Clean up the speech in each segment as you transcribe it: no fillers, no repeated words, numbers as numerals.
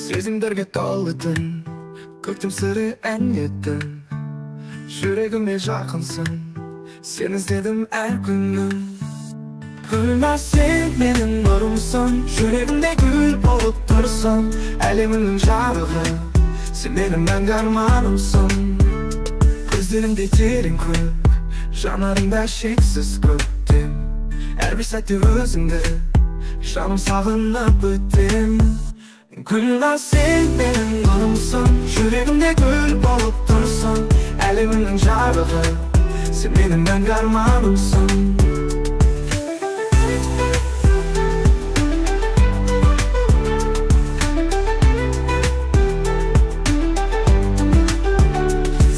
Сезімдерге толыдың, көктем сыры ән еттің. Жүрегіме жақынсың, сен іздедім әр күнім. Гүлназ, сен менің нұрымсың, жүрегімде гүл болып тұрсың. Әлемімнің жарығы, сен менің мәңгі арманымсың. Көздеріңде терең көк, жанарыңда шексіз көктем. Әрбір сәтте өзіңді, жаным сағынып өтем. Гүлназ, сен менің нұрымсың, жүрегімде гүл болып тұрсың. Әлемімнің жарығы, сен менің мәңгі арманымсың.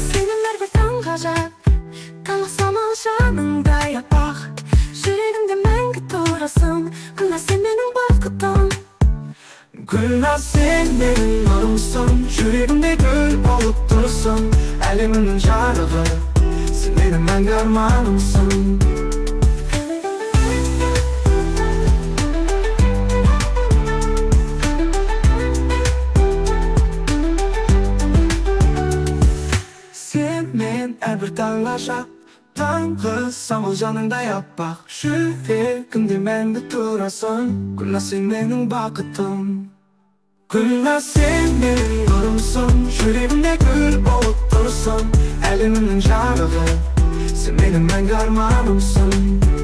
Сенің әрбір таң ғажап, таңғы самал жаныңдай аппақ. Жүрегімде мәңгі тұрасың, Гүлназ, сен менің бақытым. Гүлназ, сен менің нұрымсың, жүрегімде гүл болып тұрсың. Әлемімнің жарығы, сен менің мәңгі арманымсың. Сен мен әрбір таң ғажап, таңғы самал жаныңдай аппақ. Жүрегімде мәңгі тұрасың, Гүлназ, сен менің бақытым. Гүлназ, сен менің нұрымсың, жүрегімде гүл болып тұрсың. Әлемімнің жарығы, сен менің мәңгі арманымсың.